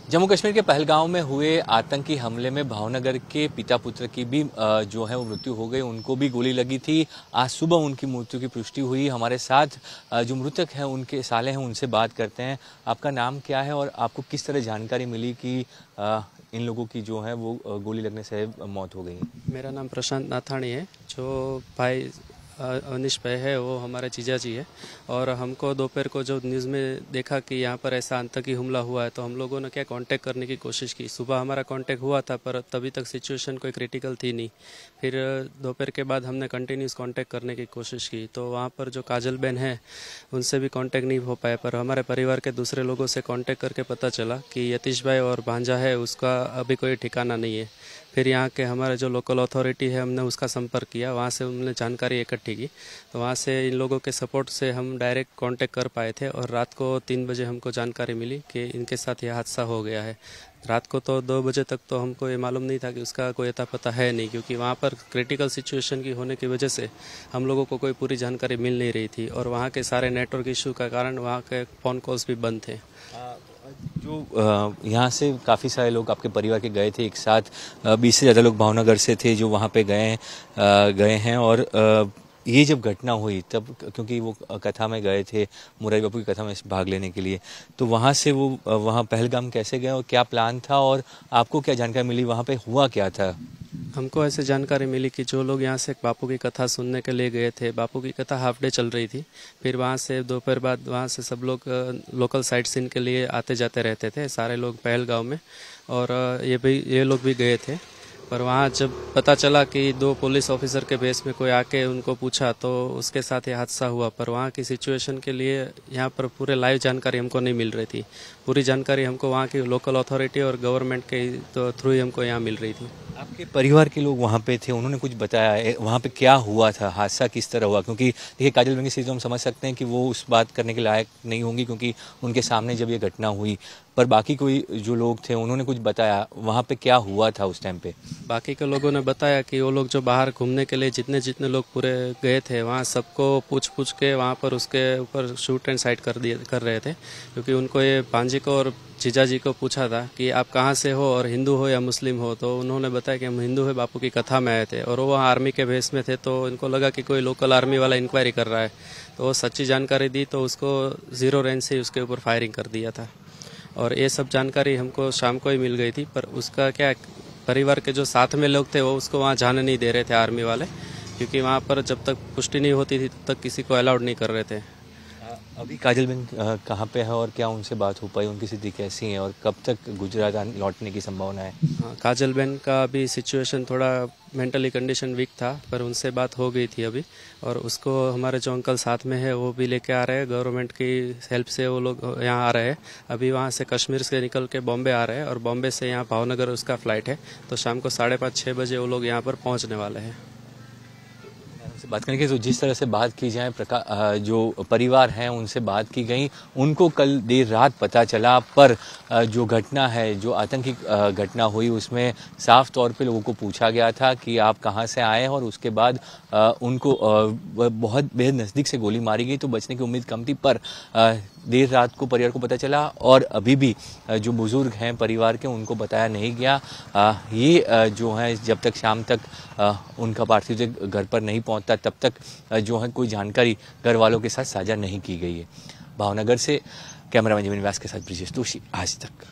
जम्मू कश्मीर के पहलगांव में हुए आतंकी हमले में भावनगर के पिता पुत्र की भी जो है वो मृत्यु हो गई। उनको भी गोली लगी थी। आज सुबह उनकी मृत्यु की पुष्टि हुई। हमारे साथ जो मृतक हैं उनके साले हैं, उनसे बात करते हैं। आपका नाम क्या है और आपको किस तरह जानकारी मिली कि इन लोगों की जो है वो गोली लगने से मौत हो गई? मेरा नाम प्रशांत नाथाणी है। जो भाई अनिश भाई है वो हमारे जीजा जी है। और हमको दोपहर को जो न्यूज़ में देखा कि यहाँ पर ऐसा आतंकी हमला हुआ है तो हम लोगों ने क्या कांटेक्ट करने की कोशिश की। सुबह हमारा कांटेक्ट हुआ था पर तभी तक सिचुएशन कोई क्रिटिकल थी नहीं। फिर दोपहर के बाद हमने कंटिन्यूस कांटेक्ट करने की कोशिश की तो वहाँ पर जो काजल बहन है उनसे भी कांटेक्ट नहीं हो पाया। पर हमारे परिवार के दूसरे लोगों से कांटेक्ट करके पता चला कि यतीश भाई और भांजा है उसका अभी कोई ठिकाना नहीं है। फिर यहाँ के हमारे जो लोकल अथॉरिटी है हमने उसका संपर्क किया, वहाँ से उन्होंने जानकारी इकट्ठी की तो वहाँ से इन लोगों के सपोर्ट से हम डायरेक्ट कांटेक्ट कर पाए थे। और रात को 3 बजे हमको जानकारी मिली कि इनके साथ यह हादसा हो गया है। रात को तो 2 बजे तक तो हमको ये मालूम नहीं था कि उसका कोई अता पता है नहीं, क्योंकि वहाँ पर क्रिटिकल सिचुएशन की होने की वजह से हम लोगों को कोई पूरी जानकारी मिल नहीं रही थी। और वहाँ के सारे नेटवर्क इशू का कारण वहाँ के फ़ोन कॉल्स भी बंद थे। जो यहाँ से काफ़ी सारे लोग आपके परिवार के गए थे एक साथ, 20 से ज़्यादा लोग भावनगर से थे जो वहाँ पे गए हैं। और ये जब घटना हुई तब, क्योंकि वो कथा में गए थे, मुरारी बापू की कथा में भाग लेने के लिए, तो वहाँ से वो वहाँ पहलगाम कैसे गए और क्या प्लान था और आपको क्या जानकारी मिली, वहाँ पे हुआ क्या था? हमको ऐसे जानकारी मिली कि जो लोग यहाँ से बापू की कथा सुनने के लिए गए थे, बापू की कथा हाफ डे चल रही थी। फिर वहाँ से दोपहर बाद वहाँ से सब लोग लोकल साइट सीन के लिए आते जाते रहते थे, सारे लोग पहलगांव में। और ये लोग भी गए थे। पर वहाँ जब पता चला कि 2 पुलिस ऑफिसर के बेस में कोई आके उनको पूछा तो उसके साथ ये हादसा हुआ। पर वहाँ की सिचुएशन के लिए यहाँ पर पूरे लाइव जानकारी हमको नहीं मिल रही थी। पूरी जानकारी हमको वहाँ की लोकल अथॉरिटी और गवर्नमेंट के तो थ्रू ही हमको यहाँ मिल रही थी। आपके परिवार के लोग वहाँ पे थे, उन्होंने कुछ बताया वहाँ पे क्या हुआ था, हादसा किस तरह हुआ? क्योंकि देखिए काजल बहन की स्थिति तो हम समझ सकते हैं कि वो उस बात करने के लायक नहीं होंगी क्योंकि उनके सामने जब ये घटना हुई, पर बाकी कोई जो लोग थे उन्होंने कुछ बताया वहाँ पे क्या हुआ था उस टाइम पे? बाकी के लोगों ने बताया कि वो लोग जो बाहर घूमने के लिए जितने लोग पूरे गए थे वहाँ सबको पूछ के वहाँ पर उसके ऊपर शूट एंड साइड कर रहे थे। क्योंकि उनको ये भांजी को और जीजा जी को पूछा था कि आप कहाँ से हो और हिंदू हो या मुस्लिम हो, तो उन्होंने बताया कि हम हिंदू है, बापू की कथा में आए थे। और वो वहाँ आर्मी के भेस में थे तो इनको लगा कि कोई लोकल आर्मी वाला इंक्वायरी कर रहा है, तो वो सच्ची जानकारी दी तो उसको 0 रेंज से उसके ऊपर फायरिंग कर दिया था। और ये सब जानकारी हमको शाम को ही मिल गई थी। पर उसका क्या, परिवार के जो साथ में लोग थे वो उसको वहाँ जाने नहीं दे रहे थे आर्मी वाले, क्योंकि वहाँ पर जब तक पुष्टि नहीं होती थी तब तक किसी को अलाउड नहीं कर रहे थे। अभी काजल बहन कहाँ पे है और क्या उनसे बात हो पाई, उनकी स्थिति कैसी है और कब तक गुजरात लौटने की संभावना है? हाँ, काजल बहन का अभी सिचुएशन थोड़ा मेंटली कंडीशन वीक था, पर उनसे बात हो गई थी अभी। और उसको हमारे जो अंकल साथ में है वो भी लेके आ रहे हैं, गवर्नमेंट की हेल्प से वो लोग यहाँ आ रहे हैं। अभी वहाँ से कश्मीर से निकल के बॉम्बे आ रहे हैं और बॉम्बे से यहाँ भावनगर उसका फ्लाइट है, तो शाम को 5:30-6 बजे वो लोग यहाँ पर पहुँचने वाले हैं। बात करने की तो जिस तरह से बात की जाए, जो परिवार हैं उनसे बात की गई, उनको कल देर रात पता चला। पर जो घटना है, जो आतंकी घटना हुई, उसमें साफ तौर पे लोगों को पूछा गया था कि आप कहाँ से आए हैं और उसके बाद उनको बहुत बेहद नज़दीक से गोली मारी गई तो बचने की उम्मीद कम थी। पर देर रात को परिवार को पता चला और अभी भी जो बुजुर्ग हैं परिवार के उनको बताया नहीं गया। ये जो है जब तक शाम तक उनका पार्थिव घर पर नहीं पहुंचता तब तक जो है कोई जानकारी घर वालों के साथ साझा नहीं की गई है। भावनगर से कैमरामैन जीवन व्यास के साथ ब्रिजेश दोषी, आज तक।